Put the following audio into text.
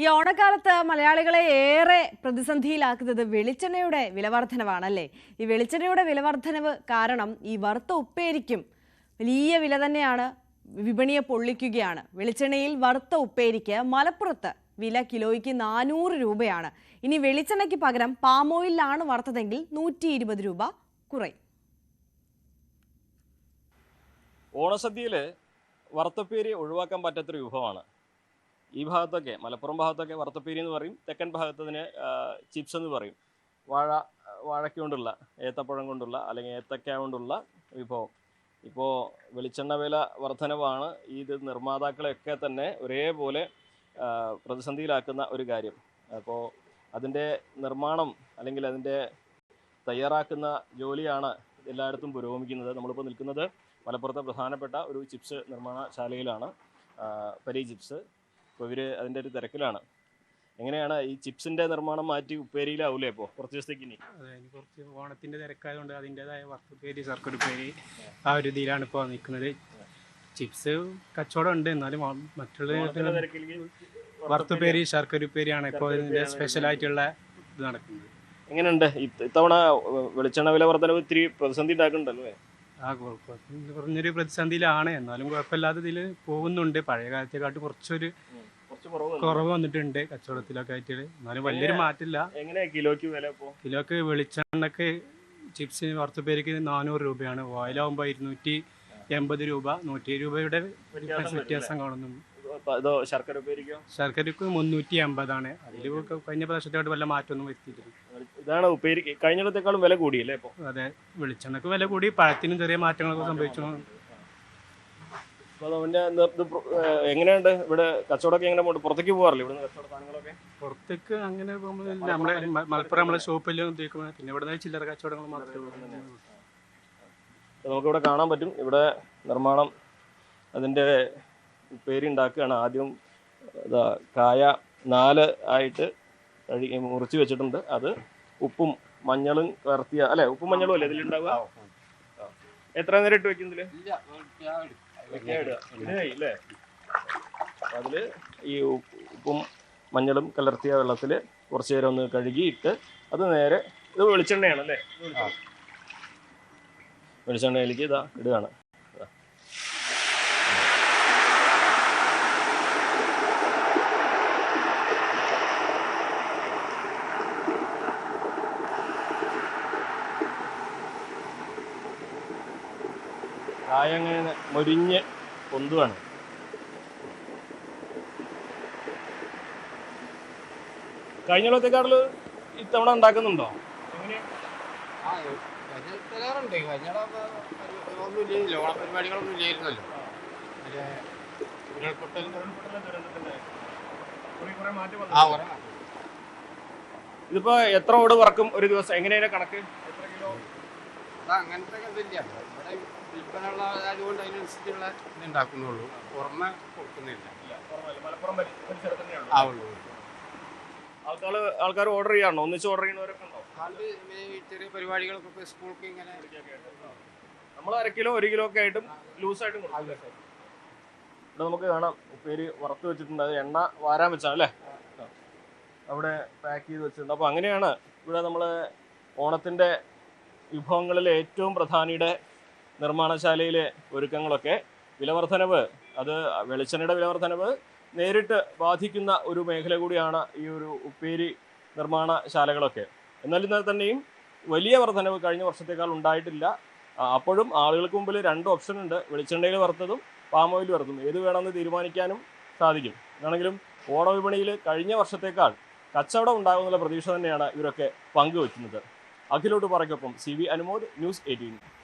ഈ ഓണക്കാലത്ത് മലയാളികളെ ഏറെ പ്രതിസന്ധിയിലാക്കുന്നത് വെളിച്ചെണ്ണയുടെ വിലവർധനവാണല്ലേ. ഈ വെളിച്ചെണ്ണയുടെ വിലവർധനവ് കാരണം ഈ വറുത്ത ഉപ്പേരിക്കും വലിയ വില തന്നെയാണ്, വിപണിയെ പൊള്ളിക്കുകയാണ്. വെളിച്ചെണ്ണയിൽ വറുത്ത ഉപ്പേരിക്ക് മലപ്പുറത്ത് വില കിലോയ്ക്ക് 400 രൂപയാണ്. ഇനി വെളിച്ചെണ്ണയ്ക്ക് പകരം പാം ഓയിലാണ് വറുത്തതെങ്കിൽ 120 രൂപ കുറയും. ഓണസദ്യയിൽ വറുത്തപ്പേരി ഒഴിവാക്കാൻ പറ്റാത്തൊരു വിഭവമാണ്. ഈ ഭാഗത്തൊക്കെ, മലപ്പുറം ഭാഗത്തൊക്കെ വറുത്തപ്പേരി എന്ന് പറയും, തെക്കൻ ഭാഗത്തതിന് ചിപ്സ് എന്ന് പറയും. വാഴയ്ക്ക കൊണ്ടുള്ള, ഏത്തപ്പഴം കൊണ്ടുള്ള അല്ലെങ്കിൽ ഏത്തക്ക കൊണ്ടുള്ള വിഭവം. ഇപ്പോൾ വെളിച്ചെണ്ണ വില വർധനവാണ് ഇത് നിർമ്മാതാക്കളെയൊക്കെ തന്നെ ഒരേപോലെ പ്രതിസന്ധിയിലാക്കുന്ന ഒരു കാര്യം. അപ്പോൾ അതിൻ്റെ നിർമ്മാണം അല്ലെങ്കിൽ അതിൻ്റെ തയ്യാറാക്കുന്ന ജോലിയാണ് എല്ലായിടത്തും പുരോഗമിക്കുന്നത്. നമ്മളിപ്പോൾ നിൽക്കുന്നത് മലപ്പുറത്തെ പ്രധാനപ്പെട്ട ഒരു ചിപ്സ് നിർമ്മാണശാലയിലാണ്, പരി ചിപ്സ്. അപ്പോൾ ഇവർ അതിൻ്റെ ഒരു തിരക്കിലാണ്. എങ്ങനെയാണ് ഈ ചിപ്സിൻ്റെ നിർമ്മാണം മാറ്റി ഉപ്പേരിയിലാവൂലേ ഇപ്പോൾ കുറച്ച് ദിവസത്തേക്ക്? ഇനി അതെ, ഇനി കുറച്ച് ഓണത്തിൻ്റെ തിരക്കായതുകൊണ്ട് അതിൻ്റെതായ വറുത്തുപ്പേരി, ശർക്കരപ്പേരി ആ ഒരു ഇതിലാണ് ഇപ്പോൾ നിൽക്കുന്നത്. ചിപ്സ് കച്ചവടം ഉണ്ട്, എന്നാലും മറ്റുള്ള വറുത്തുപ്പേരി, ശർക്കരപ്പേരിയാണ് ഇപ്പോൾ ഇതിൻ്റെ സ്പെഷ്യലായിട്ടുള്ള ഇത് നടക്കുന്നത്. എങ്ങനെയുണ്ട് ഇത്തവണ വെളിച്ചെണ്ണ വില വർധനവ് ഇത്തിരി പ്രതിസന്ധി ഉണ്ടാക്കുന്നുണ്ടല്ലോ? കുറഞ്ഞൊരു പ്രതിസന്ധിയിലാണ്, എന്നാലും കുഴപ്പമില്ലാത്ത ഇതിൽ പോകുന്നുണ്ട്. പഴയ കാലത്തെക്കാട്ട് കുറച്ചൊരു കുറവ് വന്നിട്ടുണ്ട് കച്ചവടത്തിലൊക്കെ ആയിട്ട്, എന്നാലും വലിയൊരു മാറ്റില്ല. എങ്ങനെയാ കിലോക്ക് വില? കിലോക്ക് വെളിച്ചെണ്ണക്ക് ചിപ്സിന് വറുത്തുപേരിക്ക് 400 രൂപയാണ്. ഓയിലാവുമ്പോൾ 280 രൂപ, 100 രൂപയുടെ വ്യത്യാസം കാണുന്നു. ശർക്കരക്ക് 380 അതിൽ കഴിഞ്ഞ പ്രദേശത്തോട്ട് വല്ല മാറ്റമൊന്നും വരുത്തിയിട്ടില്ല. ഇതാണ് ഉപ്പേരി കഴിഞ്ഞിടത്തേക്കാളും വില കൂടിയല്ലേ ഇപ്പോൾ? അതെ, വെളിച്ചെണ്ണക്ക് വില കൂടി, പഴത്തിനും ചെറിയ മാറ്റങ്ങളൊക്കെ സംഭവിച്ചു. എങ്ങനെയുണ്ട് ഇവിടെ കച്ചവടമൊക്കെ? എങ്ങനെ പുറത്തേക്ക് പോകാറില്ല ഇവിടുന്ന് കച്ചവട സാധനങ്ങളൊക്കെ? പുറത്തേക്ക് അങ്ങനെ പോകുമ്പോൾ നമ്മളെ മലപ്പുറം നമ്മളെ ഷോപ്പിലും ഉപയോഗിക്കുന്നത്, പിന്നെ ഇവിടെ ചില്ലറ കച്ചവടങ്ങൾ മാത്രമേ നമുക്കിവിടെ കാണാൻ പറ്റും. ഇവിടെ നിർമ്മാണം അതിൻ്റെ ഉപ്പേരി ഉണ്ടാക്കുകയാണ്. ആദ്യം കായ 4 ആയിട്ട് മുറിച്ച് വെച്ചിട്ടുണ്ട്. അത് ഉപ്പും മഞ്ഞളും കലർത്തിയ, അല്ലെ? ഉപ്പും മഞ്ഞളും അല്ലേ ഇതിലുണ്ടാവുക? എത്ര നേരം ഇട്ട് വെക്കുന്നില്ല? അതില് ഈ ഉപ്പും മഞ്ഞളും കലർത്തിയ വെള്ളത്തിൽ കുറച്ചു നേരം ഒന്ന് കഴുകിയിട്ട് അത് നേരെ, ഇത് വെളിച്ചെണ്ണയാണ് അല്ലേ? വെളിച്ചെണ്ണയിലേക്ക് ഇതാ ഇടുകയാണ്. കായ അങ്ങനെ മൊരിഞ്ഞ് പൊന്തുവാണ്. കഴിഞ്ഞ കൊല്ലത്തെക്കാട്ടിൽ ഇത്തവണ ഉണ്ടാക്കുന്നുണ്ടോ? പരിപാടികളൊന്നും ഇല്ലായിരുന്നല്ലോ. ഇതിപ്പോ എത്ര ഓട് വറക്കും ഒരു ദിവസം? എങ്ങനെയാണ് കണക്ക്? എത്ര കിലോ? അങ്ങനത്തെ ഇതില്ല, ഇവിടെ വിൽപ്പനുള്ള അതുകൊണ്ട് അതിനനുസരിച്ചുള്ള ഇത് ഉണ്ടാക്കുന്നുള്ളൂ, പുറമെ കൊടുക്കുന്നില്ല. ആൾക്കാർ ഓർഡർ ചെയ്യാറുണ്ടോ? ഒന്നിച്ച് ഓർഡർ ചെയ്യുന്നവരൊക്കെ ഉണ്ടോ? അത് ചെറിയ പരിപാടികൾക്കൊക്കെ സ്കൂൾക്ക് ഇങ്ങനെ നമ്മൾ 1/2 കിലോ 1 കിലോ ഒക്കെ ആയിട്ടും ലൂസായിട്ടും കൊടുക്കും. ഇവിടെ നമുക്ക് കാണാം ഉപ്പേരി വറുത്ത് വെച്ചിട്ടുണ്ട്. അത് എണ്ണ വാരാൻ വെച്ചാൽ അല്ലേ അവിടെ പാക്ക് ചെയ്ത് വെച്ചിട്ടുണ്ട്. അപ്പോൾ അങ്ങനെയാണ് ഇവിടെ നമ്മൾ ഓണത്തിൻ്റെ വിഭവങ്ങളിലെ ഏറ്റവും പ്രധാനിയുടെ നിർമ്മാണശാലയിലെ ഒരുക്കങ്ങളൊക്കെ. വിലവർധനവ്, അത് വെളിച്ചെണ്ണയുടെ വിലവർധനവ് നേരിട്ട് ബാധിക്കുന്ന ഒരു മേഖല കൂടിയാണ് ഈ ഒരു ഉപ്പേരി നിർമ്മാണശാലകളൊക്കെ. എന്നാൽ ഇന്നലെ തന്നെയും വലിയ വർധനവ് കഴിഞ്ഞ വർഷത്തേക്കാൾ ഉണ്ടായിട്ടില്ല. അപ്പോഴും ആളുകൾക്ക് മുമ്പിൽ 2 ഓപ്ഷൻ ഉണ്ട്: വെളിച്ചെണ്ണയിൽ വറുത്തതും പാം ഓയിൽ വറുത്തതും. ഏത് വേണമെന്ന് തീരുമാനിക്കാനും സാധിക്കും. ആണെങ്കിലും ഓണവിപണിയിൽ കഴിഞ്ഞ വർഷത്തേക്കാൾ കച്ചവടം ഉണ്ടാകുന്നുള്ള പ്രതീക്ഷ തന്നെയാണ് ഇവരൊക്കെ പങ്കുവെക്കുന്നത്. അഖിലോട്ട് പറയ്ക്കൊപ്പം CV അനുമോദ്, ന്യൂസ് 18.